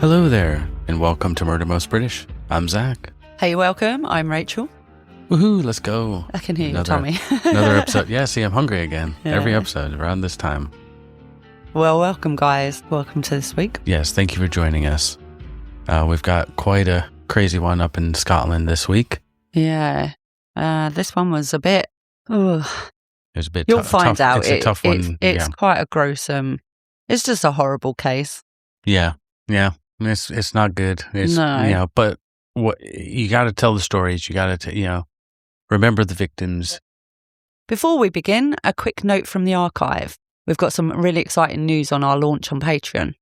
Hello there, and welcome to Murder Most British. I'm Zach. Hey, welcome. I'm Rachel. Woohoo, let's go. I can hear your tummy. Another episode. Yeah, see, I'm hungry again. Yeah. Every episode around this time. Well, welcome, guys. Welcome to this week. Yes, thank you for joining us. We've got quite a crazy one up in Scotland this week. Yeah. This one was a bit... Ugh. It was a bit You'll find tough. out. It's a tough one. It's quite a gruesome... It's just a horrible case. Yeah. It's not good. No. But what you got to tell the stories. You got to, remember the victims. Before we begin, a quick note from the archive. We've got some really exciting news on our launch on Patreon.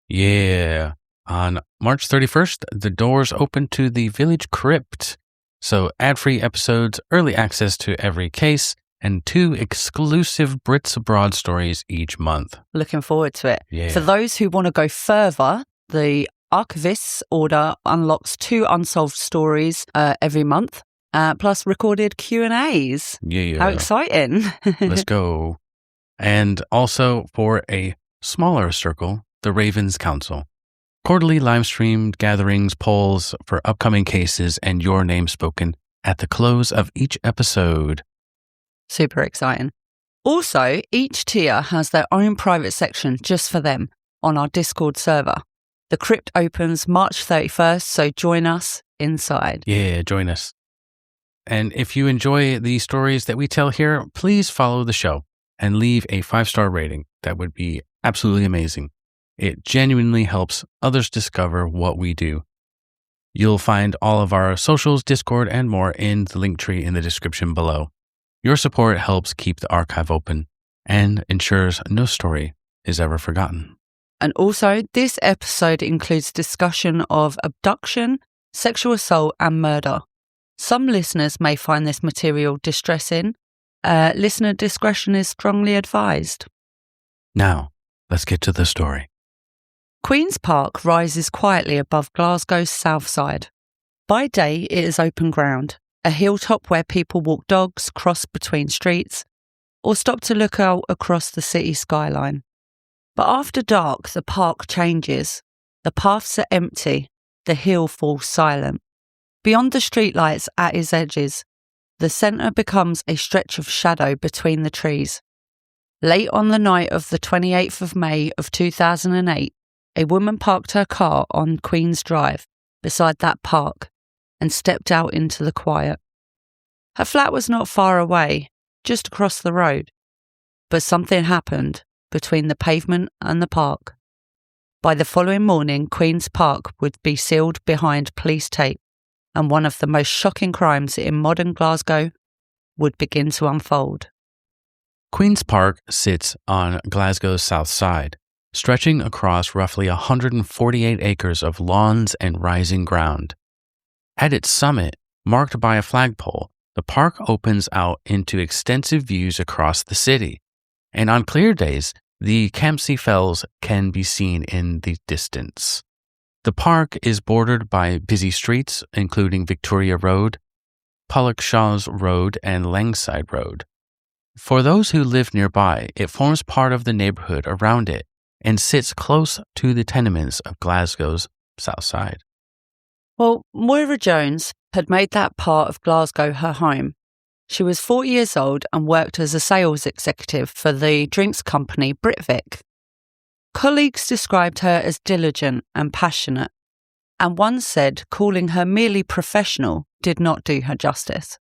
Yeah. On March 31st, the doors open to the Village Crypt. So ad-free episodes, early access to every case, and 2 exclusive Brits Abroad stories each month. Looking forward to it. Yeah. For those who want to go further, the Archivist's Order unlocks 2 unsolved stories every month, plus recorded Q&As. Yeah. How exciting. Let's go. And also for a smaller circle, the Ravens Council. Quarterly live-streamed gatherings, polls for upcoming cases, and your name spoken at the close of each episode. Super exciting. Also, each tier has their own private section just for them on our Discord server. The crypt opens March 31st, so join us inside. Yeah, join us. And if you enjoy the stories that we tell here, please follow the show and leave a 5-star rating. That would be absolutely amazing. It genuinely helps others discover what we do. You'll find all of our socials, Discord, and more in the link tree in the description below. Your support helps keep the archive open and ensures no story is ever forgotten. And also, this episode includes discussion of abduction, sexual assault, and murder. Some listeners may find this material distressing. Listener discretion is strongly advised. Now, let's get to the story. Queen's Park rises quietly above Glasgow's southside. By day, it is open ground, a hilltop where people walk dogs, cross between streets, or stop to look out across the city skyline. But after dark, the park changes. The paths are empty, the hill falls silent. Beyond the streetlights at its edges, the centre becomes a stretch of shadow between the trees. Late on the night of the 28th of May of 2008, a woman parked her car on Queen's Drive beside that park and stepped out into the quiet. Her flat was not far away, just across the road, but something happened between the pavement and the park. By the following morning, Queen's Park would be sealed behind police tape, and one of the most shocking crimes in modern Glasgow would begin to unfold. Queen's Park sits on Glasgow's south side, stretching across roughly 148 acres of lawns and rising ground. At its summit, marked by a flagpole, the park opens out into extensive views across the city, and on clear days, the Campsie Fells can be seen in the distance. The park is bordered by busy streets, including Victoria Road, Pollokshaws Road, and Langside Road. For those who live nearby, it forms part of the neighborhood around it and sits close to the tenements of Glasgow's south side. Well, Moira Jones had made that part of Glasgow her home. She was 40 years old and worked as a sales executive for the drinks company Britvic. Colleagues described her as diligent and passionate, and one said calling her merely professional did not do her justice.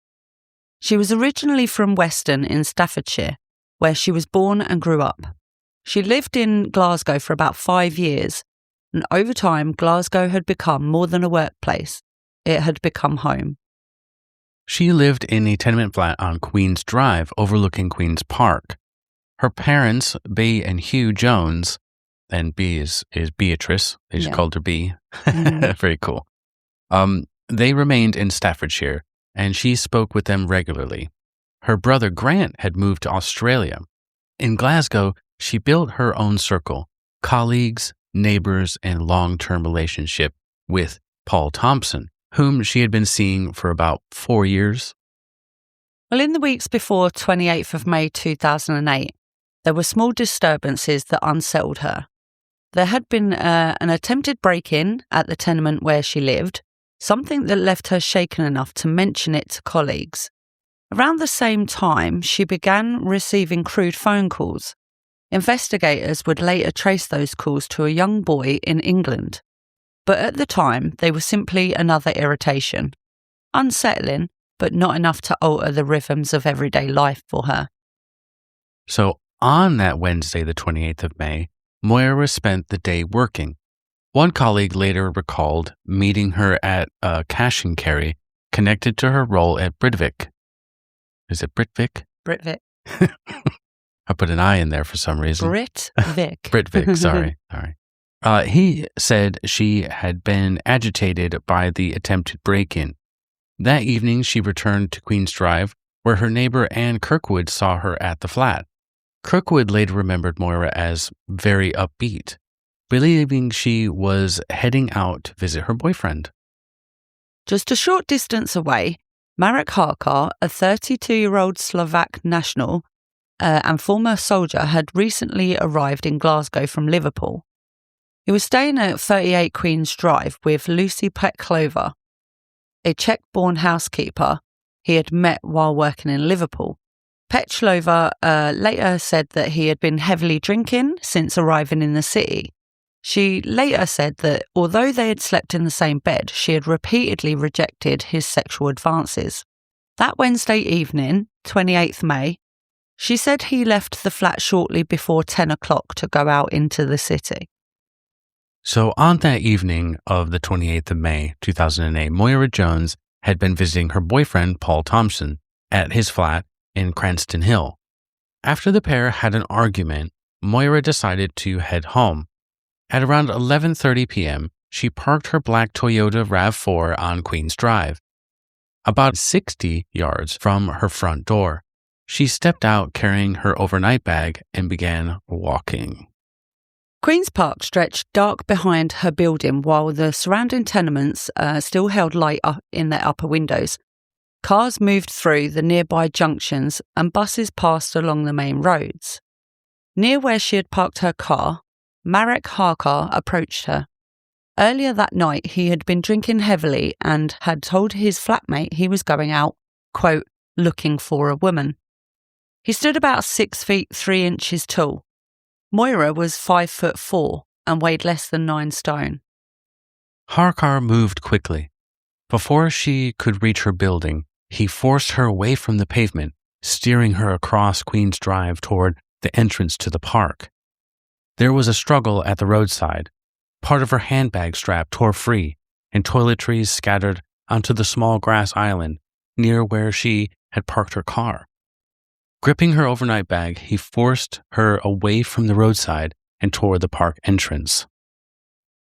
She was originally from Weston in Staffordshire, where she was born and grew up. She lived in Glasgow for about 5 years, and over time, Glasgow had become more than a workplace. It had become home. She lived in a tenement flat on Queen's Drive overlooking Queen's Park. Her parents, Bea and Hugh Jones, and Bea is Beatrice, they just called her Bea. Very cool. They remained in Staffordshire, and she spoke with them regularly. Her brother Grant had moved to Australia. In Glasgow, she built her own circle, colleagues, neighbors, and long-term relationship with Paul Thompson, whom she had been seeing for about 4 years. Well, in the weeks before 28th of May 2008, there were small disturbances that unsettled her. There had been an attempted break-in at the tenement where she lived, something that left her shaken enough to mention it to colleagues. Around the same time, she began receiving crude phone calls. Investigators would later trace those calls to a young boy in England. But at the time, they were simply another irritation. Unsettling, but not enough to alter the rhythms of everyday life for her. So on that Wednesday, the 28th of May, Moira spent the day working. One colleague later recalled meeting her at a cash and carry connected to her role at Britvic. Is it Britvic? Britvic. I put an I in there for some reason. Britvic. Britvic, sorry. He said she had been agitated by the attempted break-in. That evening, she returned to Queen's Drive, where her neighbor Anne Kirkwood saw her at the flat. Kirkwood later remembered Moira as very upbeat, believing she was heading out to visit her boyfriend. Just a short distance away, Marek Harkar, a 32-year-old Slovak national and former soldier, had recently arrived in Glasgow from Liverpool. He was staying at 38 Queen's Drive with Lucy Petlova, a Czech-born housekeeper he had met while working in Liverpool. Petlova later said that he had been heavily drinking since arriving in the city. She later said that although they had slept in the same bed, she had repeatedly rejected his sexual advances. That Wednesday evening, 28th May, she said he left the flat shortly before 10 o'clock to go out into the city. So on that evening of the 28th of May, 2008, Moira Jones had been visiting her boyfriend, Paul Thompson, at his flat in Cranston Hill. After the pair had an argument, Moira decided to head home. At around 11:30 p.m., she parked her black Toyota RAV4 on Queen's Drive. About 60 yards from her front door, she stepped out carrying her overnight bag and began walking. Queen's Park stretched dark behind her building while the surrounding tenements still held light up in their upper windows. Cars moved through the nearby junctions and buses passed along the main roads. Near where she had parked her car, Marek Harkar approached her. Earlier that night, he had been drinking heavily and had told his flatmate he was going out, quote, looking for a woman. He stood about 6 feet 3 inches tall. Moira was 5'4" and weighed less than 9 stone. Harkar moved quickly. Before she could reach her building, he forced her away from the pavement, steering her across Queen's Drive toward the entrance to the park. There was a struggle at the roadside. Part of her handbag strap tore free, and toiletries scattered onto the small grass island near where she had parked her car. Gripping her overnight bag, he forced her away from the roadside and toward the park entrance.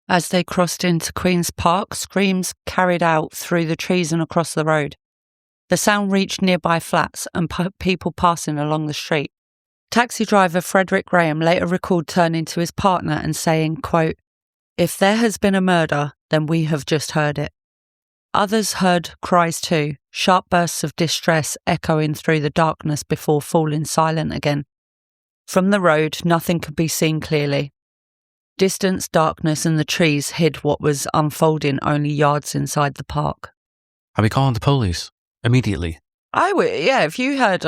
As they crossed into Queen's Park, screams carried out through the trees and across the road. The sound reached nearby flats and people passing along the street. Taxi driver Frederick Graham later recalled turning to his partner and saying, quote, "If there has been a murder, then we have just heard it." Others heard cries too, sharp bursts of distress echoing through the darkness before falling silent again. From the road, nothing could be seen clearly. Distance, darkness and the trees hid what was unfolding only yards inside the park. I'll be calling the police immediately. I would, yeah, if you heard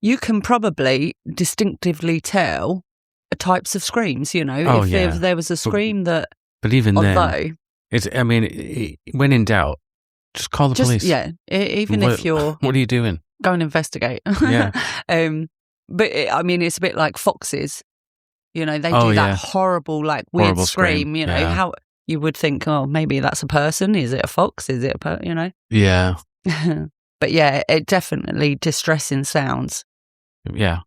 you can probably distinctively tell types of screams, if there was a scream but even then, when in doubt, just call the police. Yeah, if you're... What are you doing? Go and investigate. Yeah. It's a bit like foxes. They do that horrible, weird horrible scream. How you would think, oh, maybe that's a person. Is it a fox? Is it Yeah. But yeah, it definitely distressing sounds. Yeah.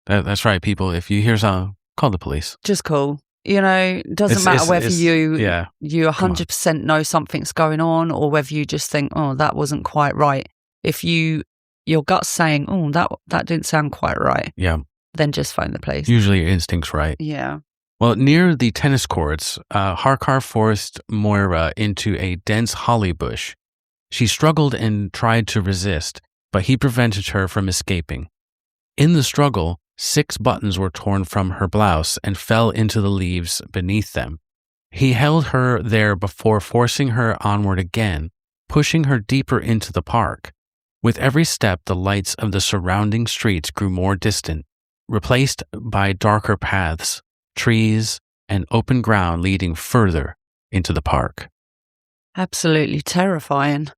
That's right, people. If you hear something, call the police. Just call. Doesn't matter whether you 100% know something's going on or whether you just think, oh, that wasn't quite right. If your gut's saying, oh, that didn't sound quite right. Yeah. Then just phone the police. Usually your instinct's right. Yeah. Well, near the tennis courts, Harkar forced Moira into a dense holly bush. She struggled and tried to resist, but he prevented her from escaping. In the struggle, 6 buttons were torn from her blouse and fell into the leaves beneath them. He held her there before forcing her onward again, pushing her deeper into the park. With every step, the lights of the surrounding streets grew more distant, replaced by darker paths, trees, and open ground leading further into the park. Absolutely terrifying.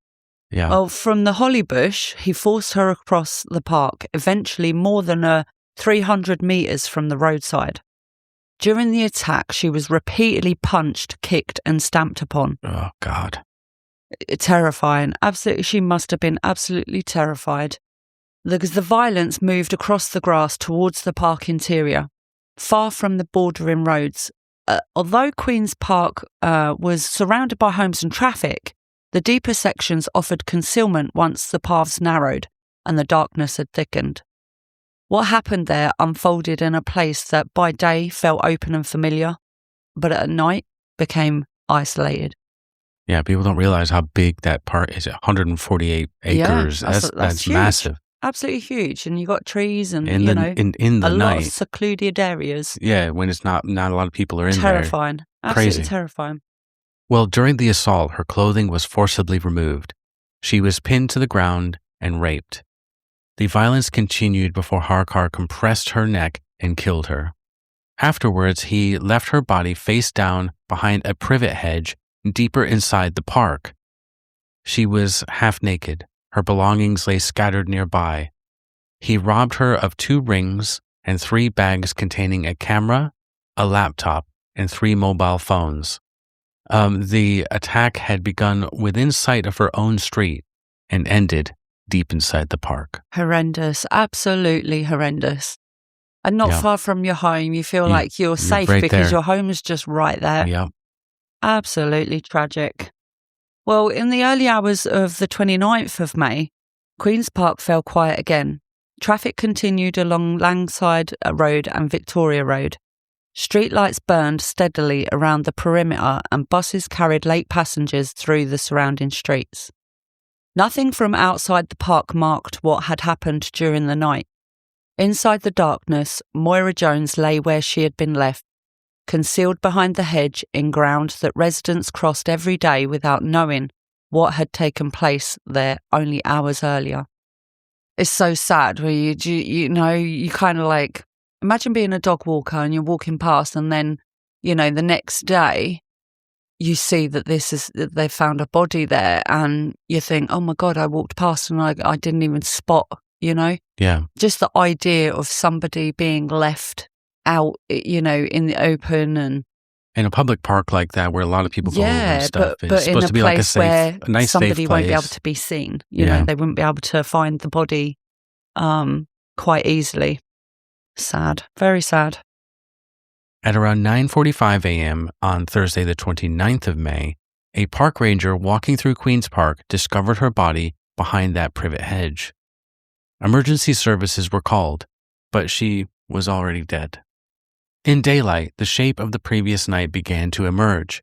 Yeah. Well, from the holly bush, he forced her across the park, eventually more than 300 metres from the roadside. During the attack, she was repeatedly punched, kicked, and stamped upon. Oh, God. Terrifying. Absolutely, she must have been absolutely terrified. Because the violence moved across the grass towards the park interior, far from the bordering roads. Although Queen's Park was surrounded by homes and traffic, the deeper sections offered concealment once the paths narrowed and the darkness had thickened. What happened there unfolded in a place that by day felt open and familiar, but at night became isolated. Yeah, people don't realize how big that park is. 148 acres. Yeah, that's huge. massive. Absolutely huge. And you got trees and, In the a night. lot of secluded areas. Yeah, when it's not a lot of people are in Terrifying. there. Absolutely Crazy. terrifying. Well, during the assault, her clothing was forcibly removed. She was pinned to the ground and raped. The violence continued before Harkar compressed her neck and killed her. Afterwards, he left her body face down behind a privet hedge deeper inside the park. She was half naked. Her belongings lay scattered nearby. He robbed her of 2 rings and 3 bags containing a camera, a laptop, and 3 mobile phones. The attack had begun within sight of her own street and ended deep inside the park. Horrendous. Absolutely horrendous. And not far from your home, you feel like you're safe right because there. your home is just right there. Yeah. Absolutely tragic. Well, in the early hours of the 29th of May, Queen's Park fell quiet again. Traffic continued along Langside Road and Victoria Road. Streetlights burned steadily around the perimeter and buses carried late passengers through the surrounding streets. Nothing from outside the park marked what had happened during the night. Inside the darkness, Moira Jones lay where she had been left, concealed behind the hedge in ground that residents crossed every day without knowing what had taken place there only hours earlier. It's so sad where you kind of like, imagine being a dog walker and you're walking past and then, the next day you see that they found a body there and you think, oh my God, I walked past and I didn't even spot, Yeah. Just the idea of somebody being left out, in the open and In a public park like that where a lot of people go and stuff. but It's in supposed a to be like place where a nice somebody safe place. won't be able to be seen. They wouldn't be able to find the body quite easily. Sad. Very sad. At around 9:45 a.m. on Thursday the 29th of May, a park ranger walking through Queen's Park discovered her body behind that privet hedge. Emergency services were called, but she was already dead. In daylight, the shape of the previous night began to emerge.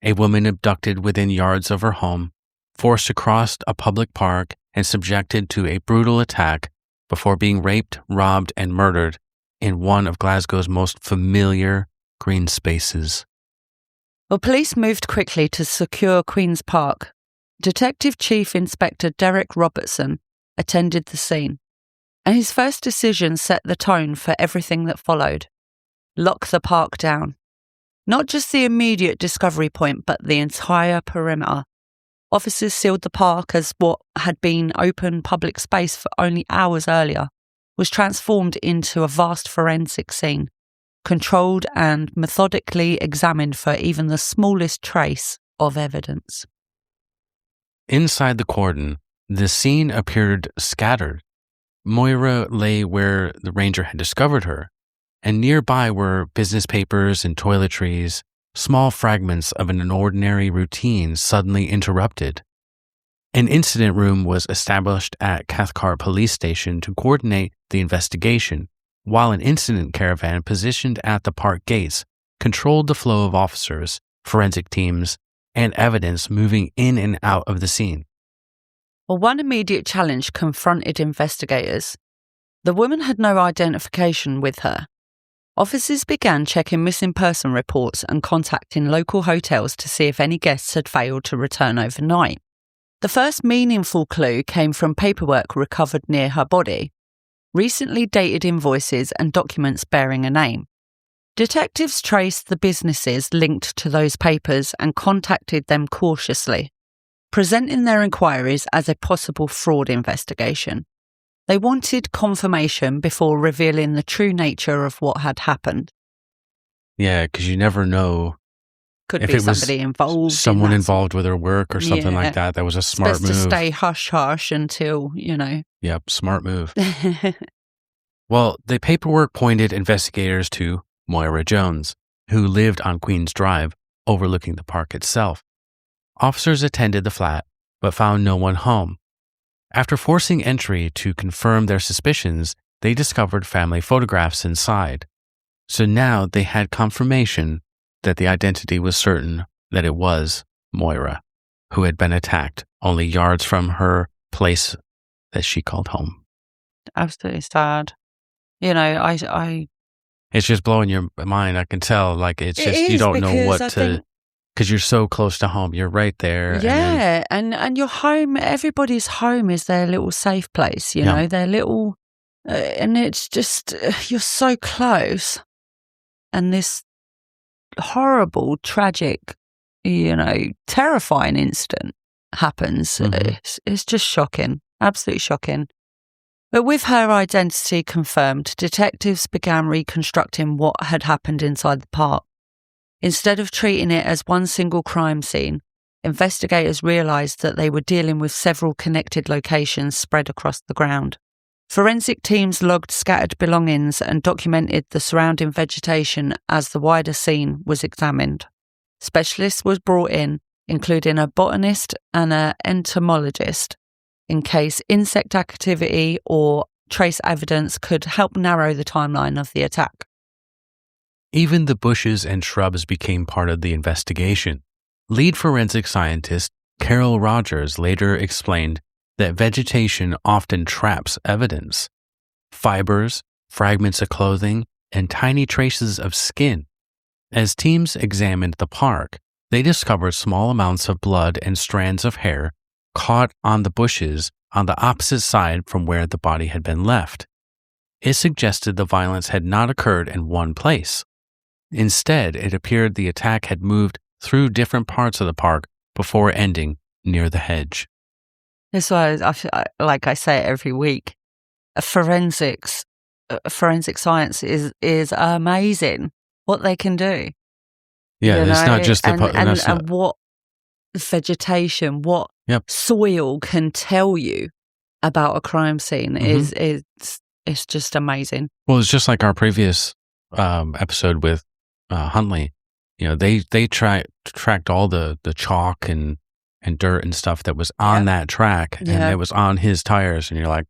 A woman abducted within yards of her home, forced across a public park, and subjected to a brutal attack before being raped, robbed, and murdered in one of Glasgow's most familiar green spaces. Well, police moved quickly to secure Queen's Park. Detective Chief Inspector Derek Robertson attended the scene, and his first decision set the tone for everything that followed. Lock the park down. Not just the immediate discovery point, but the entire perimeter. Officers sealed the park as what had been open public space for only hours earlier was transformed into a vast forensic scene, controlled and methodically examined for even the smallest trace of evidence. Inside the cordon, the scene appeared scattered. Moira lay where the ranger had discovered her, and nearby were business papers and toiletries, small fragments of an ordinary routine suddenly interrupted. An incident room was established at Cathcart Police Station to coordinate the investigation, while an incident caravan positioned at the park gates controlled the flow of officers, forensic teams, and evidence moving in and out of the scene. Well, one immediate challenge confronted investigators. The woman had no identification with her. Officers began checking missing person reports and contacting local hotels to see if any guests had failed to return overnight. The first meaningful clue came from paperwork recovered near her body, recently dated invoices and documents bearing a name. Detectives traced the businesses linked to those papers and contacted them cautiously, presenting their inquiries as a possible fraud investigation. They wanted confirmation before revealing the true nature of what had happened. Yeah, because you never know Could if be it was somebody involved. someone involved with her work or something like that. That was a smart best move. to stay hush-hush until, Yep, smart move. Well, the paperwork pointed investigators to Moira Jones, who lived on Queens Drive, overlooking the park itself. Officers attended the flat, but found no one home. After forcing entry to confirm their suspicions, they discovered family photographs inside. So now they had confirmation that the identity was certain that it was Moira, who had been attacked only yards from her place that she called home. Absolutely sad. It's just blowing your mind. I can tell. Like, it's just, you don't know what to, because you're so close to home. You're right there. Yeah. And your home, everybody's home is their little safe place, you know, their little, and it's just, you're so close. And this horrible, tragic, terrifying incident happens. Mm-hmm. It's just shocking. Absolutely shocking. But with her identity confirmed, detectives began reconstructing what had happened inside the park. Instead of treating it as one single crime scene, investigators realised that they were dealing with several connected locations spread across the ground. Forensic teams logged scattered belongings and documented the surrounding vegetation as the wider scene was examined. Specialists were brought in, including a botanist and an entomologist, in case insect activity or trace evidence could help narrow the timeline of the attack. Even the bushes and shrubs became part of the investigation. Lead forensic scientist Carol Rogers later explained that vegetation often traps evidence. Fibers, fragments of clothing, and tiny traces of skin. As teams examined the park, they discovered small amounts of blood and strands of hair caught on the bushes on the opposite side from where the body had been left. It suggested the violence had not occurred in one place. Instead, it appeared the attack had moved through different parts of the park before ending near the hedge. That's why, like I say every week, forensic science is amazing. What they can do. Yeah, it's not just the and what vegetation, what soil can tell you about a crime scene is it's just amazing. Well, it's just like our previous episode with Huntley. They tracked all the chalk and dirt and stuff that was on that track, and it was on his tires. And you're like,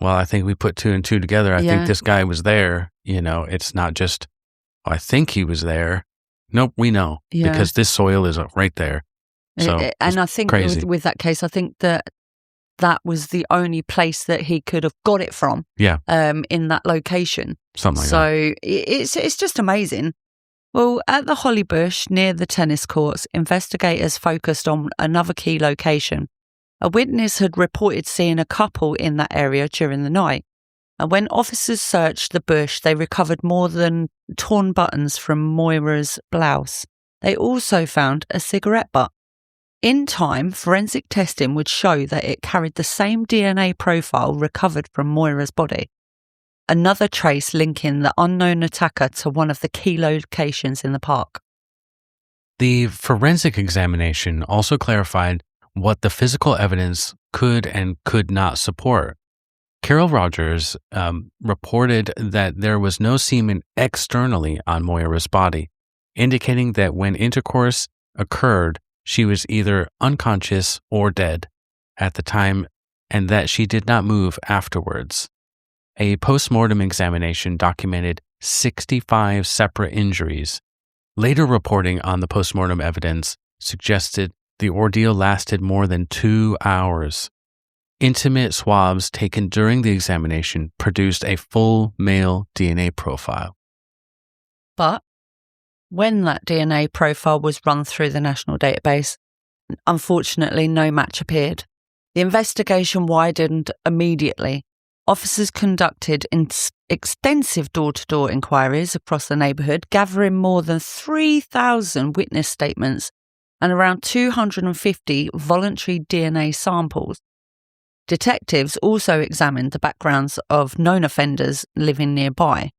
well, I think we put two and two together. I think this guy was there. It's not just, I think he was there. Nope, we know because this soil is right there. So and I think with that case, I think that was the only place that he could have got it from. Yeah. In that location. Something like that. So it's just amazing. Well, at the Holly Bush near the tennis courts, investigators focused on another key location. A witness had reported seeing a couple in that area during the night. And when officers searched the bush, they recovered more than torn buttons from Moira's blouse. They also found a cigarette butt. In time, forensic testing would show that it carried the same DNA profile recovered from Moira's body. Another trace linking the unknown attacker to one of the key locations in the park. The forensic examination also clarified what the physical evidence could and could not support. Carol Rogers reported that there was no semen externally on Moira's body, indicating that when intercourse occurred, she was either unconscious or dead at the time, and that she did not move afterwards. A post-mortem examination documented 65 separate injuries. Later reporting on the post-mortem evidence suggested the ordeal lasted more than 2 hours. Intimate swabs taken during the examination produced a full male DNA profile. But when that DNA profile was run through the national database, unfortunately, no match appeared. The investigation widened immediately. Officers conducted extensive door-to-door inquiries across the neighbourhood, gathering more than 3,000 witness statements and around 250 voluntary DNA samples. Detectives also examined the backgrounds of known offenders living nearby.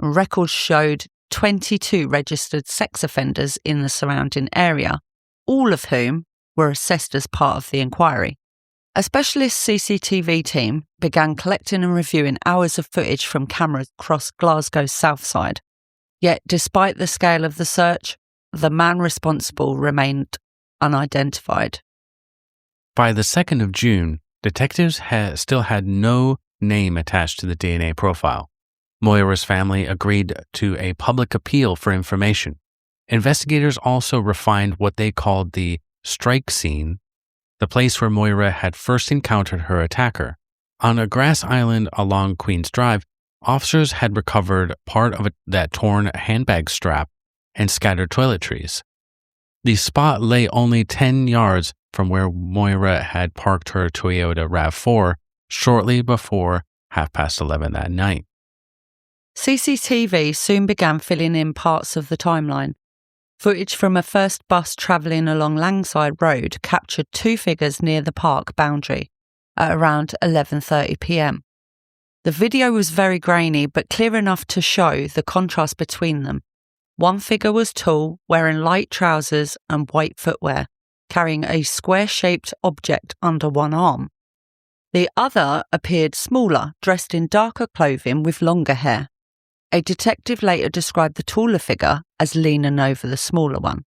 Records showed 22 registered sex offenders in the surrounding area, all of whom were assessed as part of the inquiry. A specialist CCTV team began collecting and reviewing hours of footage from cameras across Glasgow's southside. Yet, despite the scale of the search, the man responsible remained unidentified. By the 2nd of June, detectives still had no name attached to the DNA profile. Moira's family agreed to a public appeal for information. Investigators also refined what they called the strike scene, the place where Moira had first encountered her attacker. On a grass island along Queen's Drive, officers had recovered part of that torn handbag strap and scattered toiletries. The spot lay only 10 yards from where Moira had parked her Toyota RAV4 shortly before 11:30 that night. CCTV soon began filling in parts of the timeline. Footage from a first bus travelling along Langside Road captured two figures near the park boundary at around 11:30 p.m. The video was very grainy but clear enough to show the contrast between them. One figure was tall, wearing light trousers and white footwear, carrying a square-shaped object under one arm. The other appeared smaller, dressed in darker clothing with longer hair. A detective later described the taller figure as leaning over the smaller one.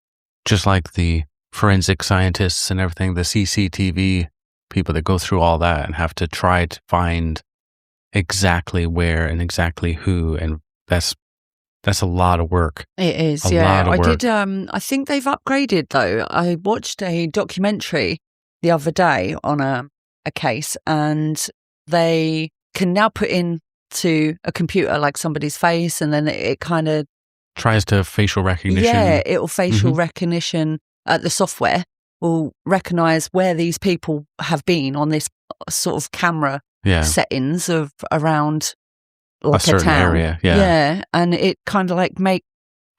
Just like the forensic scientists and everything, the CCTV people that go through all that and have to try to find exactly where and exactly who, and that's a lot of work. It is, a yeah. lot of work. I think they've upgraded though. I watched a documentary the other day on a case, and they can now put in to a computer like somebody's face, and then it kind of tries to facial recognition. Yeah, it'll facial recognition. The software will recognize where these people have been on this sort of camera settings of around like a certain town. area. Yeah, and it kind of like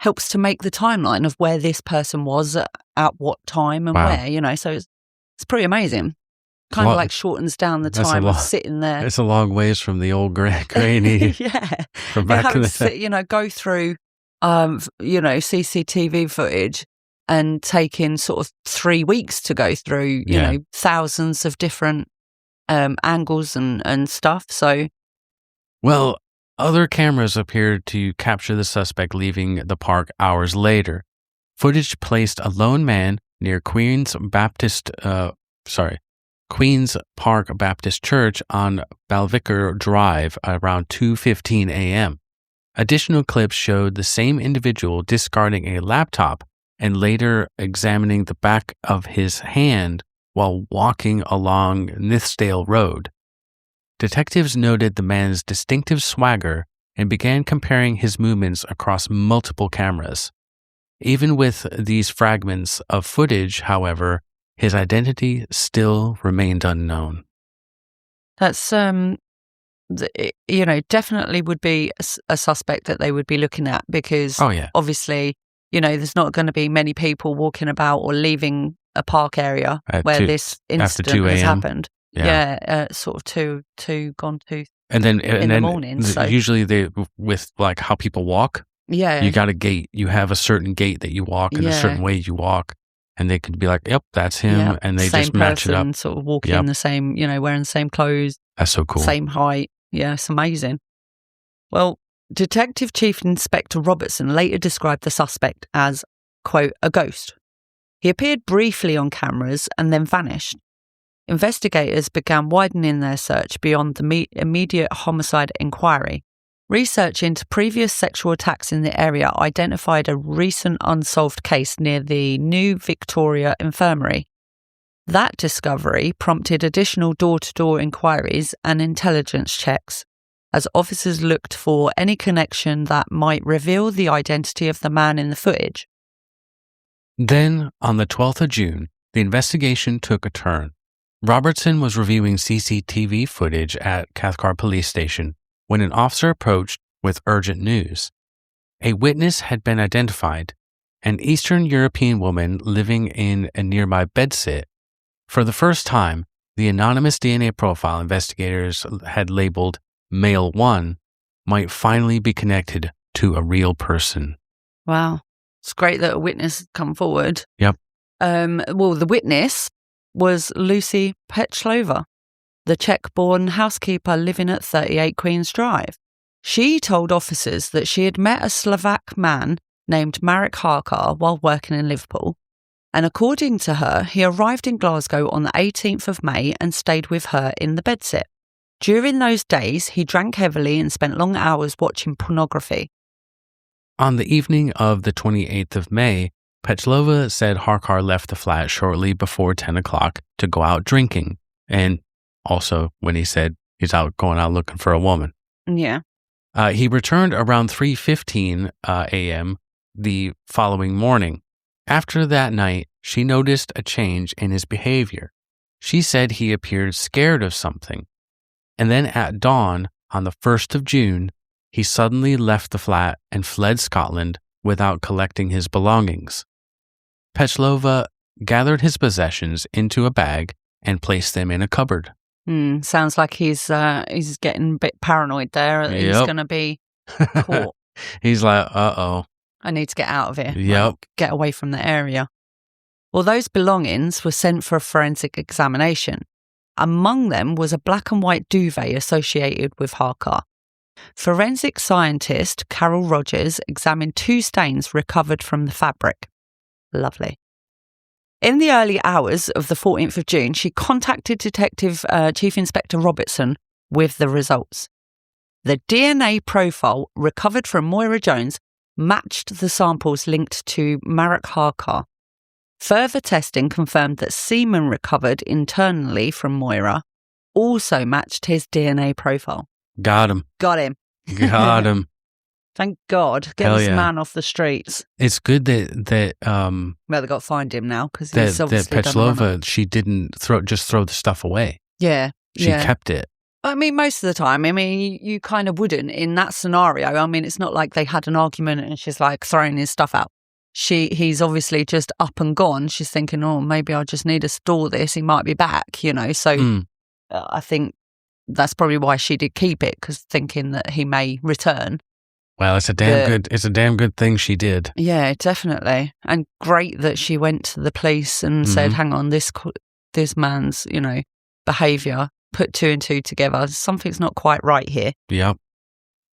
helps to make the timeline of where this person was at what time and where, so it's pretty amazing. Kind of like shortens down the time of sitting there. It's a long ways from the old grainy. From back in the day. Go through, CCTV footage and take in sort of 3 weeks to go through, you know, thousands of different angles and stuff. So, well, other cameras appeared to capture the suspect leaving the park hours later. Footage placed a lone man near Queen's Park Baptist Church on Balvicar Drive around 2:15 a.m. Additional clips showed the same individual discarding a laptop and later examining the back of his hand while walking along Nithsdale Road. Detectives noted the man's distinctive swagger and began comparing his movements across multiple cameras. Even with these fragments of footage, however, his identity still remained unknown. That's, definitely would be a suspect that they would be looking at because obviously, there's not going to be many people walking about or leaving a park area where this incident has happened. Sort of two gone to and then in the morning. So usually they with like how people walk. Yeah, you got a gait. You have a certain gait that you walk and a certain way you walk. And they could be like, yep, that's him. And they just match it up. Sort of walking in the same, wearing the same clothes. That's so cool. Same height. Yeah, it's amazing. Well, Detective Chief Inspector Robertson later described the suspect as, quote, a ghost. He appeared briefly on cameras and then vanished. Investigators began widening their search beyond the immediate homicide inquiry. Research into previous sexual attacks in the area identified a recent unsolved case near the New Victoria Infirmary. That discovery prompted additional door-to-door inquiries and intelligence checks, as officers looked for any connection that might reveal the identity of the man in the footage. Then, on the 12th of June, the investigation took a turn. Robertson was reviewing CCTV footage at Cathcart Police Station when an officer approached with urgent news. A witness had been identified, an Eastern European woman living in a nearby bedsit. For the first time, the anonymous DNA profile investigators had labeled Male 1 might finally be connected to a real person. Wow. It's great that a witness had come forward. Yep. The witness was Lucy Petchlova, the Czech-born housekeeper living at 38 Queen's Drive. She told officers that she had met a Slovak man named Marek Harkar while working in Liverpool, and according to her, he arrived in Glasgow on the 18th of May and stayed with her in the bedsit. During those days, he drank heavily and spent long hours watching pornography. On the evening of the 28th of May, Petchlova said Harkar left the flat shortly before 10 o'clock to go out drinking, and also when he said he's going out looking for a woman. Yeah. He returned around 3:15 a.m. the following morning. After that night, she noticed a change in his behavior. She said he appeared scared of something. And then at dawn on the 1st of June, he suddenly left the flat and fled Scotland without collecting his belongings. Petchlova gathered his possessions into a bag and placed them in a cupboard. Sounds like he's getting a bit paranoid there. Yep. He's going to be caught. He's like, uh-oh. I need to get out of here. Yep. Get away from the area. Well, those belongings were sent for a forensic examination. Among them was a black and white duvet associated with Harkar. Forensic scientist Carol Rogers examined 2 stains recovered from the fabric. Lovely. In the early hours of the 14th of June, she contacted Detective Chief Inspector Robertson with the results. The DNA profile recovered from Moira Jones matched the samples linked to Marek Harkar. Further testing confirmed that semen recovered internally from Moira also matched his DNA profile. Got him. Got him. Got him. Thank God. Get Hell this yeah. man off the streets. It's good that Well, they've got to find him now because he's obviously that done a run-up. Petchlova, she didn't throw the stuff away. Yeah. She kept it. I mean, most of the time, you kind of wouldn't in that scenario. I mean, it's not like they had an argument and she's like throwing his stuff out. He's obviously just up and gone. She's thinking, oh, maybe I just need to store this. He might be back, So I think that's probably why she did keep it, because thinking that he may return. Well, it's a damn good thing she did. Yeah, definitely. And great that she went to the police and said, hang on, this man's, behaviour, put 2 and 2 together. Something's not quite right here. Yep.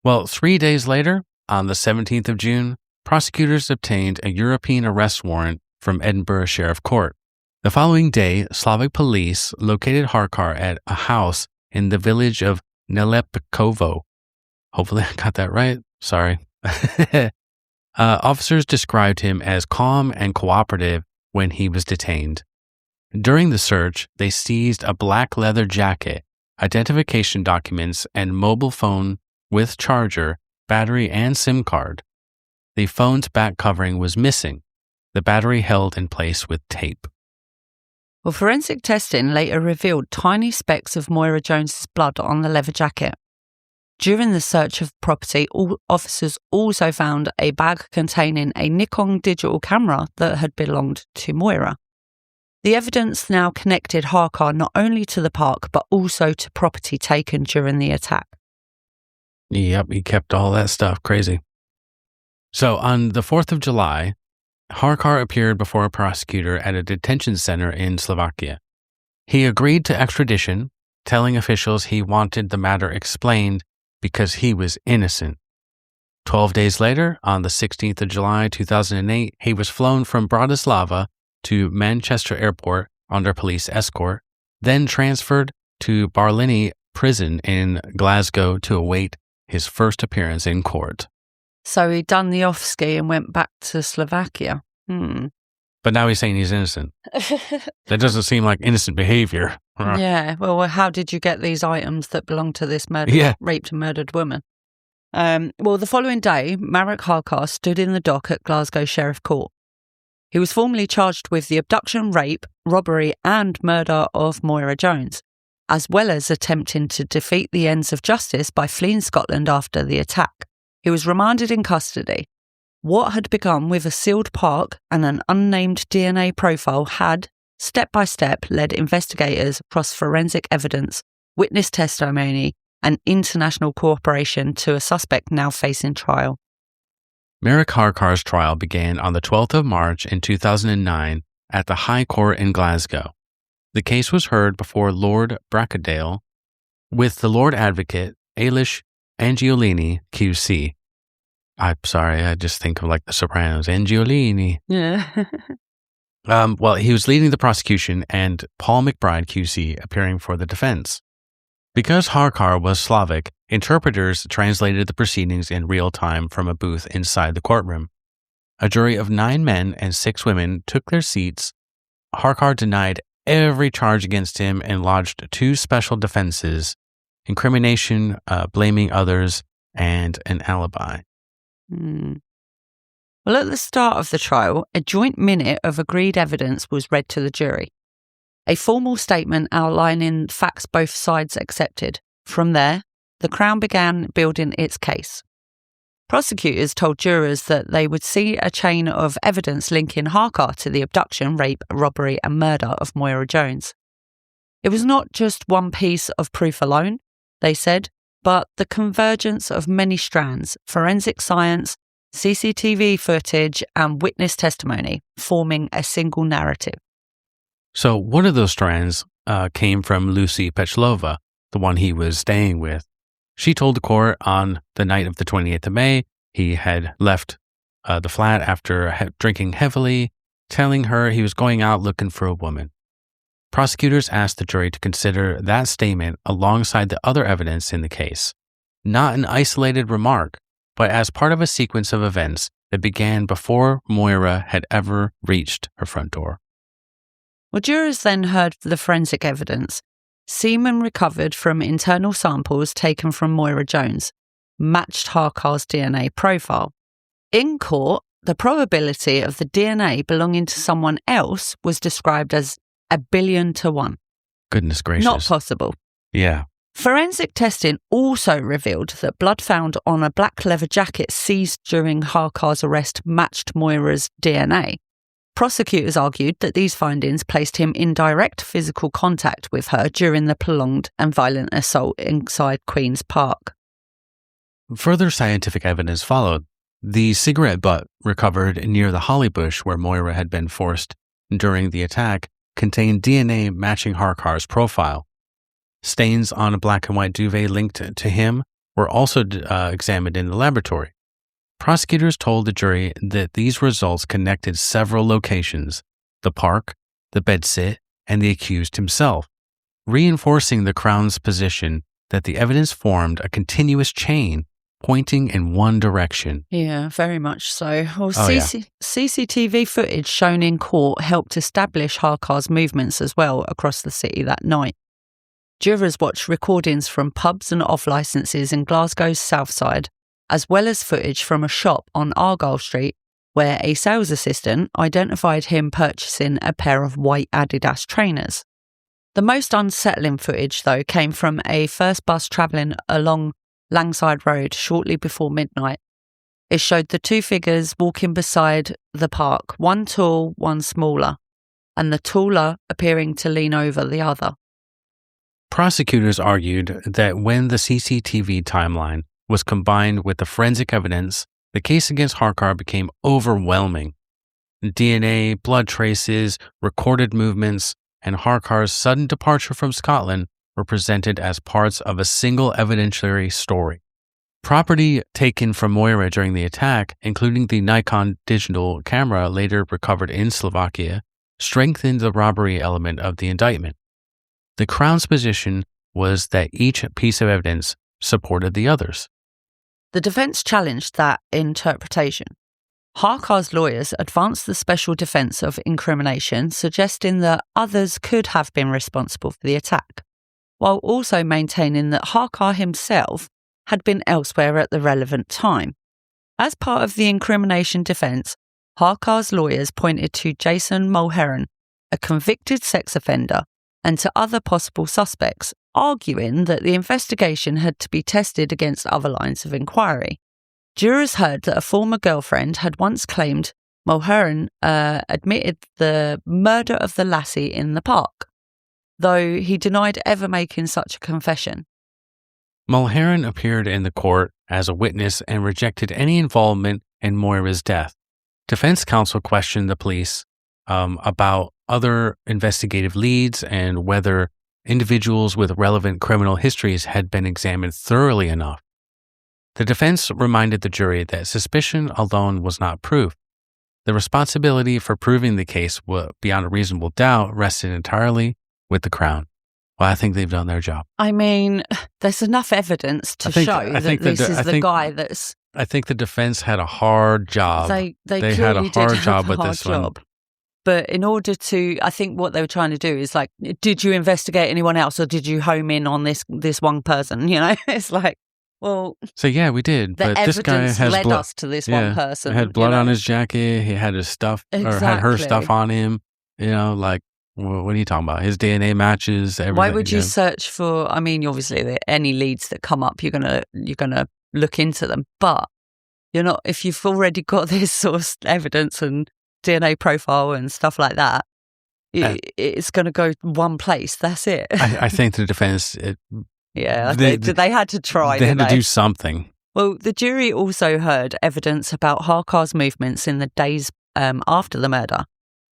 Well, 3 days later, on the 17th of June, prosecutors obtained a European arrest warrant from Edinburgh Sheriff Court. The following day, Slavic police located Harkar at a house in the village of Nelepikovo. Hopefully I got that right. Sorry. Officers described him as calm and cooperative when he was detained. During the search, they seized a black leather jacket, identification documents, and mobile phone with charger, battery, and SIM card. The phone's back covering was missing, the battery held in place with tape. Well, forensic testing later revealed tiny specks of Moira Jones's blood on the leather jacket. During the search of property, all officers also found a bag containing a Nikon digital camera that had belonged to Moira. The evidence now connected Harkar not only to the park, but also to property taken during the attack. Yep, he kept all that stuff. Crazy. So on the 4th of July, Harkar appeared before a prosecutor at a detention center in Slovakia. He agreed to extradition, telling officials he wanted the matter explained because he was innocent. 12 days later, on the 16th of July 2008, he was flown from Bratislava to Manchester Airport under police escort, then transferred to Barlinnie Prison in Glasgow to await his first appearance in court. So he'd done the off-ski and went back to Slovakia. But But now he's saying he's innocent. That doesn't seem like innocent behavior. Yeah. Well, how did you get these items that belong to this raped and murdered woman? The following day, Marek Harkar stood in the dock at Glasgow Sheriff Court. He was formally charged with the abduction, rape, robbery and murder of Moira Jones, as well as attempting to defeat the ends of justice by fleeing Scotland after the attack. He was remanded in custody. What had begun with a sealed park and an unnamed DNA profile had, step by step, led investigators across forensic evidence, witness testimony, and international cooperation to a suspect now facing trial. Marek Harkar's trial began on the 12th of March in 2009 at the High Court in Glasgow. The case was heard before Lord Bracadale with the Lord Advocate Ailish Angiolini QC. I'm sorry, I just think of like The Sopranos. Angiolini. Yeah. He was leading the prosecution and Paul McBride QC appearing for the defense. Because Harkar was Slavic, interpreters translated the proceedings in real time from a booth inside the courtroom. A jury of 9 men and 6 women took their seats. Harkar denied every charge against him and lodged 2 special defenses: incrimination, blaming others, and an alibi. Well, at the start of the trial, a joint minute of agreed evidence was read to the jury. A formal statement outlining facts both sides accepted. From there, the Crown began building its case. Prosecutors told jurors that they would see a chain of evidence linking Harkar to the abduction, rape, robbery and murder of Moira Jones. It was not just one piece of proof alone, they said, but the convergence of many strands, forensic science, CCTV footage and witness testimony, forming a single narrative. So one of those strands came from Lucy Pechlova, the one he was staying with. She told the court on the night of the 28th of May he had left the flat after drinking heavily, telling her he was going out looking for a woman. Prosecutors asked the jury to consider that statement alongside the other evidence in the case, not an isolated remark, but as part of a sequence of events that began before Moira had ever reached her front door. Well, jurors then heard the forensic evidence. Semen recovered from internal samples taken from Moira Jones matched Harkar's DNA profile. In court, the probability of the DNA belonging to someone else was described as 1 billion to 1. Goodness gracious. Not possible. Yeah. Forensic testing also revealed that blood found on a black leather jacket seized during Harkar's arrest matched Moira's DNA. Prosecutors argued that these findings placed him in direct physical contact with her during the prolonged and violent assault inside Queen's Park. Further scientific evidence followed. The cigarette butt recovered near the holly bush where Moira had been forced during the attack contained DNA matching Harkar's profile. Stains on a black and white duvet linked to him were also examined in the laboratory. Prosecutors told the jury that these results connected several locations: the park, the bedsit, and the accused himself, reinforcing the Crown's position that the evidence formed a continuous chain pointing in one direction. Yeah, very much so. Well, CCTV footage shown in court helped establish Harkar's movements as well across the city that night. Jurors watched recordings from pubs and off-licences in Glasgow's southside, as well as footage from a shop on Argyle Street where a sales assistant identified him purchasing a pair of white Adidas trainers. The most unsettling footage, though, came from a first bus travelling along Langside Road shortly before midnight. It showed the 2 figures walking beside the park, one tall, one smaller, and the taller appearing to lean over the other. Prosecutors argued that when the CCTV timeline was combined with the forensic evidence, the case against Harkar became overwhelming. DNA, blood traces, recorded movements, and Harkar's sudden departure from Scotland were presented as parts of a single evidentiary story. Property taken from Moira during the attack, including the Nikon digital camera later recovered in Slovakia, strengthened the robbery element of the indictment. The Crown's position was that each piece of evidence supported the others. The defence challenged that interpretation. Harkar's lawyers advanced the special defence of incrimination, suggesting that others could have been responsible for the attack, while also maintaining that Harkar himself had been elsewhere at the relevant time. As part of the incrimination defence, Harkar's lawyers pointed to Jason Mulheron, a convicted sex offender, and to other possible suspects, arguing that the investigation had to be tested against other lines of inquiry. Jurors heard that a former girlfriend had once claimed Mulheron admitted the murder of the lassie in the park, though he denied ever making such a confession. Mulheron appeared in the court as a witness and rejected any involvement in Moira's death. Defense counsel questioned the police about other investigative leads and whether individuals with relevant criminal histories had been examined thoroughly enough. The defense reminded the jury that suspicion alone was not proof. The responsibility for proving the case beyond a reasonable doubt rested entirely with the Crown. Well, I think they've done their job. I mean, there's enough evidence to show that this is the guy that's... I think the defense had a hard job. They had a hard job with this one. But in order to, I think what they were trying to do is like, did you investigate anyone else or did you home in on this one person? You know, it's like, well. So yeah, we did. The but evidence this guy has led us to this one person. He had blood on his jacket. He had his stuff or had her stuff on him. You know, like, what are you talking about? His DNA matches, everything. Why would you search for, I mean, obviously any leads that come up, you're gonna look into them. But you're not, if you've already got this source evidence and DNA profile and stuff like that, it's going to go one place. That's it. I think the defense... they had to try. They had to do something. Well, the jury also heard evidence about Harkar's movements in the days after the murder.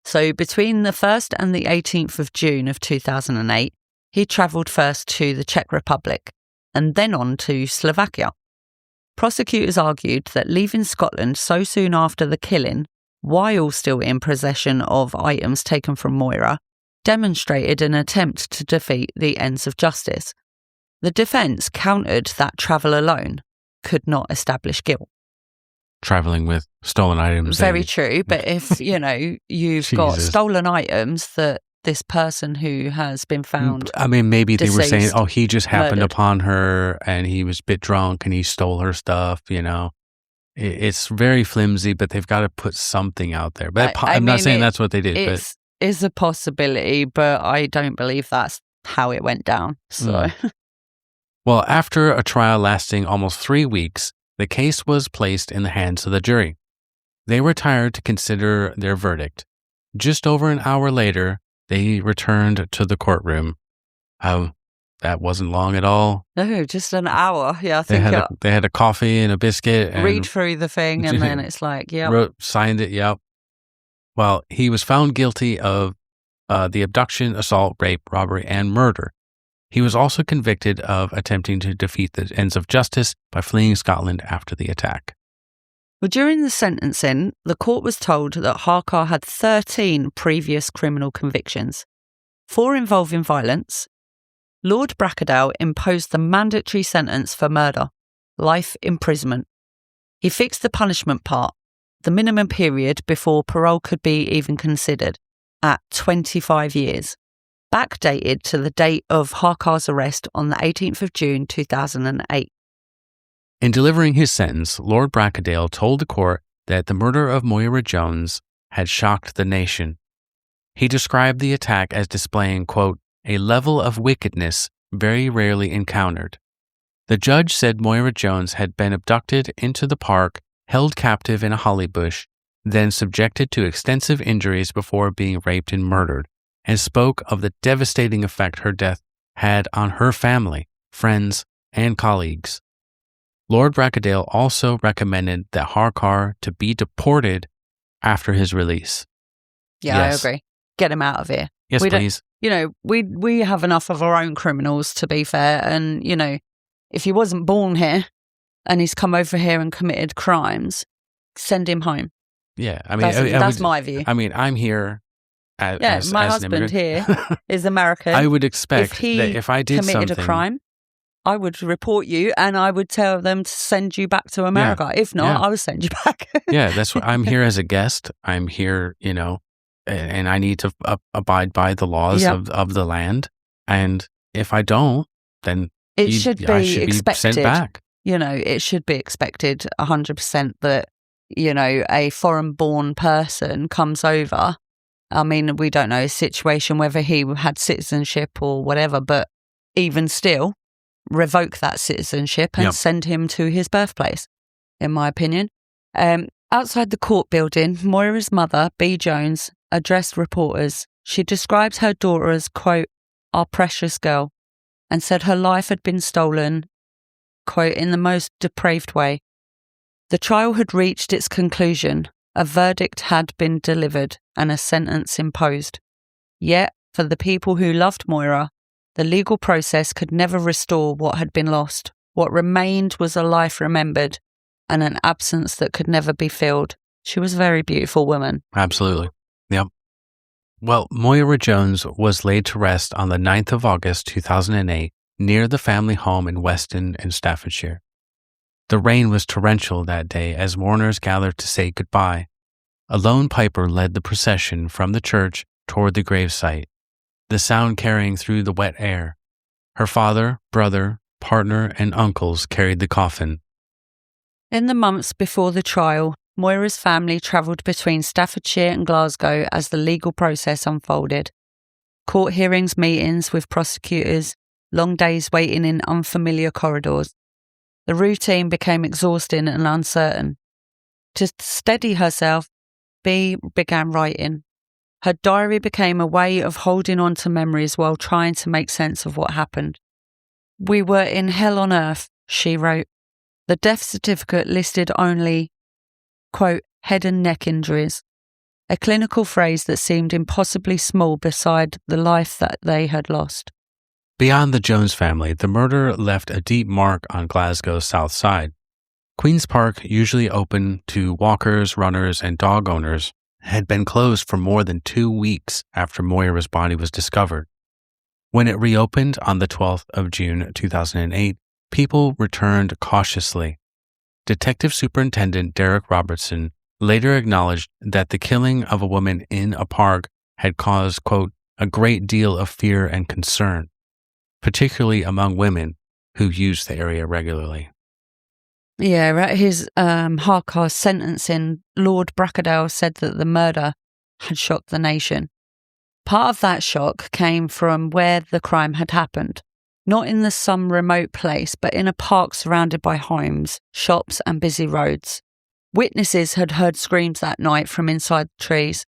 So between the 1st and the 18th of June of 2008, he travelled first to the Czech Republic and then on to Slovakia. Prosecutors argued that leaving Scotland so soon after the killing, while still in possession of items taken from Moira, demonstrated an attempt to defeat the ends of justice. The defence countered that travel alone could not establish guilt. Travelling with stolen items. Very true, but if, you've got stolen items that this person who has been found I mean, maybe deceased, they were saying, oh, he just happened murdered upon her and he was a bit drunk and he stole her stuff, It's very flimsy, but they've got to put something out there. But I'm not saying that's what they did. It is a possibility, but I don't believe that's how it went down. So, Well, after a trial lasting almost 3 weeks, the case was placed in the hands of the jury. They retired to consider their verdict. Just over an hour later, they returned to the courtroom. That wasn't long at all. No, just an hour. Yeah, I think they had a coffee and a biscuit. And read through the thing, and then it's like, signed it. Yep. Well, he was found guilty of the abduction, assault, rape, robbery, and murder. He was also convicted of attempting to defeat the ends of justice by fleeing Scotland after the attack. Well, during the sentencing, the court was told that Harkar had 13 previous criminal convictions, 4 involving violence. Lord Brackadale imposed the mandatory sentence for murder, life imprisonment. He fixed the punishment part, the minimum period before parole could be even considered, at 25 years, backdated to the date of Harkar's arrest on the 18th of June 2008. In delivering his sentence, Lord Brackadale told the court that the murder of Moira Jones had shocked the nation. He described the attack as displaying, quote, a level of wickedness very rarely encountered. The judge said Moira Jones had been abducted into the park, held captive in a holly bush, then subjected to extensive injuries before being raped and murdered, and spoke of the devastating effect her death had on her family, friends, and colleagues. Lord Brackadale also recommended that Harkar to be deported after his release. Yeah, yes. I agree. Get him out of here. Yes, please. We have enough of our own criminals, to be fair. And, if he wasn't born here and he's come over here and committed crimes, send him home. Yeah, I mean, that's my view. I mean, I'm here. My husband here is American. I would expect that if I did committed something, a crime, I would report you and I would tell them to send you back to America. If not, I would send you back. Yeah, that's what I'm here as a guest. I'm here, and I need to abide by the laws of the land. And if I don't, then I should be expected. Sent back. It should be expected 100% that, a foreign-born person comes over. I mean, we don't know his situation, whether he had citizenship or whatever, but even still, revoke that citizenship and send him to his birthplace, in my opinion. Outside the court building, Moira's mother, B. Jones, addressed reporters. She described her daughter as, quote, our precious girl, and said her life had been stolen, quote, in the most depraved way. The trial had reached its conclusion. A verdict had been delivered and a sentence imposed. Yet, for the people who loved Moira, the legal process could never restore what had been lost. What remained was a life remembered and an absence that could never be filled. She was a very beautiful woman. Absolutely. Yep. Well, Moira Jones was laid to rest on the 9th of August, 2008, near the family home in Weston in Staffordshire. The rain was torrential that day as mourners gathered to say goodbye. A lone piper led the procession from the church toward the gravesite, the sound carrying through the wet air. Her father, brother, partner, and uncles carried the coffin. In the months before the trial, Moira's family travelled between Staffordshire and Glasgow as the legal process unfolded. Court hearings, meetings with prosecutors, long days waiting in unfamiliar corridors. The routine became exhausting and uncertain. To steady herself, B began writing. Her diary became a way of holding on to memories while trying to make sense of what happened. We were in hell on earth, she wrote. The death certificate listed only, quote, head and neck injuries, a clinical phrase that seemed impossibly small beside the life that they had lost. Beyond the Jones family, the murder left a deep mark on Glasgow's south side. Queen's Park, usually open to walkers, runners, and dog owners, had been closed for more than 2 weeks after Moira's body was discovered. When it reopened on the 12th of June 2008, people returned cautiously. Detective Superintendent Derek Robertson later acknowledged that the killing of a woman in a park had caused, quote, a great deal of fear and concern, particularly among women who used the area regularly. Yeah, at his Harcar sentencing, Lord Bracadale said that the murder had shocked the nation. Part of that shock came from where the crime had happened, not in some remote place, but in a park surrounded by homes, shops and busy roads. Witnesses had heard screams that night from inside the trees.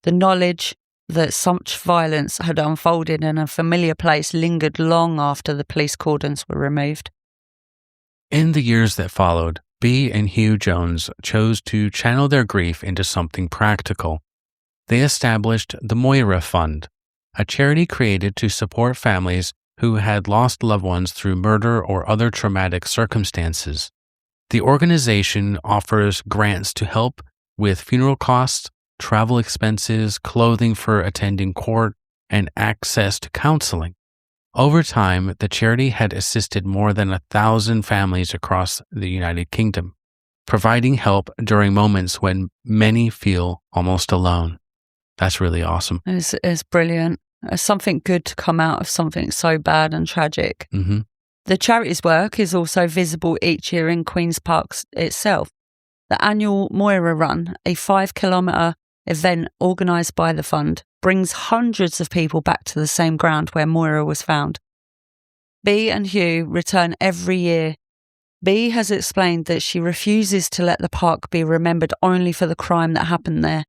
The knowledge that such violence had unfolded in a familiar place lingered long after the police cordons were removed. In the years that followed, B and Hugh Jones chose to channel their grief into something practical. They established the Moira Fund, a charity created to support families who had lost loved ones through murder or other traumatic circumstances. The organization offers grants to help with funeral costs, travel expenses, clothing for attending court, and access to counseling. Over time, the charity had assisted more than 1,000 families across the United Kingdom, providing help during moments when many feel almost alone. That's really awesome. It's brilliant. It's something good to come out of something so bad and tragic. Mm-hmm. The charity's work is also visible each year in Queen's Park itself. The annual Moira Run, a 5-kilometre event organised by the fund, brings hundreds of people back to the same ground where Moira was found. B and Hugh return every year. B has explained that she refuses to let the park be remembered only for the crime that happened there.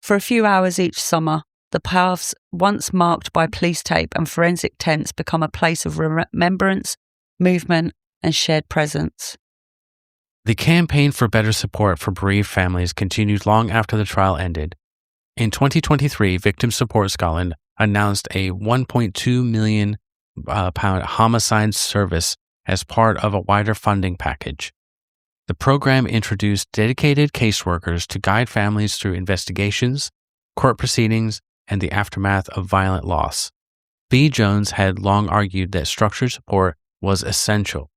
For a few hours each summer, the paths once marked by police tape and forensic tents become a place of remembrance, movement, and shared presence. The campaign for better support for bereaved families continued long after the trial ended. In 2023, Victim Support Scotland announced a £1.2 million homicide service as part of a wider funding package. The program introduced dedicated caseworkers to guide families through investigations, court proceedings, and the aftermath of violent loss. B. Jones had long argued that structured support was essential.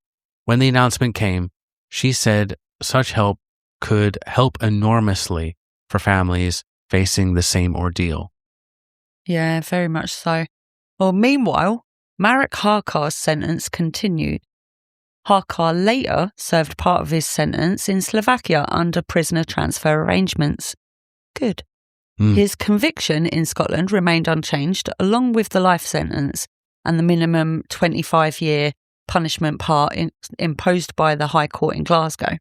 When the announcement came, she said such help could help enormously for families facing the same ordeal. Yeah, very much so. Well, meanwhile, Marek Harkar's sentence continued. Harkar later served part of his sentence in Slovakia under prisoner transfer arrangements. Good. His conviction in Scotland remained unchanged, along with the life sentence and the minimum 25-year punishment part imposed by the High Court in Glasgow.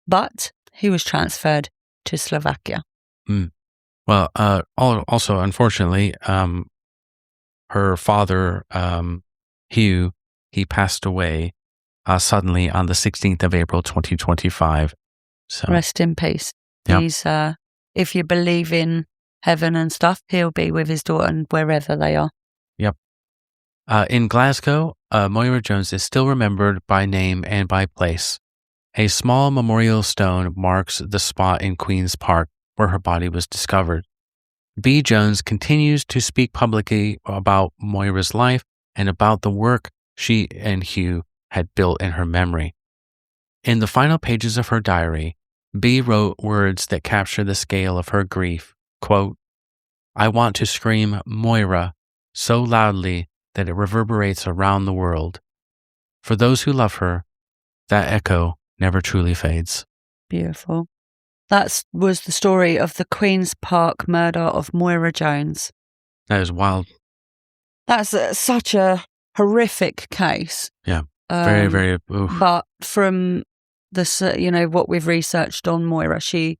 But he was transferred to Slovakia. Well, also, unfortunately, her father, Hugh, he passed away suddenly on the 16th of April, 2025. So rest in peace. Yep. He's, if you believe in heaven and stuff, he'll be with his daughter and wherever they are. Yep. In Glasgow, Moira Jones is still remembered by name and by place. A small memorial stone marks the spot in Queen's Park where her body was discovered. B. Jones continues to speak publicly about Moira's life and about the work she and Hugh had built in her memory. In the final pages of her diary, B. wrote words that capture the scale of her grief. Quote, "I want to scream Moira so loudly that it reverberates around the world. For those who love her, that echo never truly fades." Beautiful. That was the story of the Queen's Park murder of Moira Jones. That is wild. That's such a horrific case. Yeah, very, very. Oof. But from the, what we've researched on Moira, she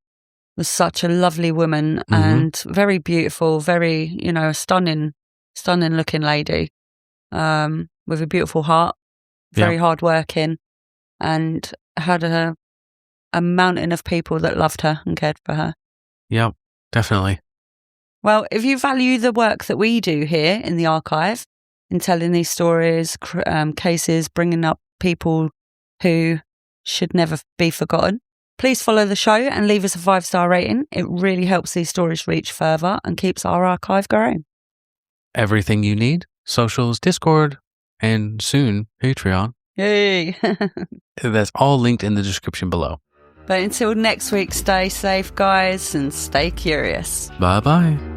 was such a lovely woman and very beautiful, very, a stunning looking lady, with a beautiful heart, very hardworking, and had a mountain of people that loved her and cared for her. Yeah, definitely. Well, if you value the work that we do here in the archive, in telling these stories, cases, bringing up people who should never be forgotten, please follow the show and leave us a 5-star rating. It really helps these stories reach further and keeps our archive growing. Everything you need, socials, Discord, and soon Patreon. Yay! That's all linked in the description below. But until next week, stay safe, guys, and stay curious. Bye-bye.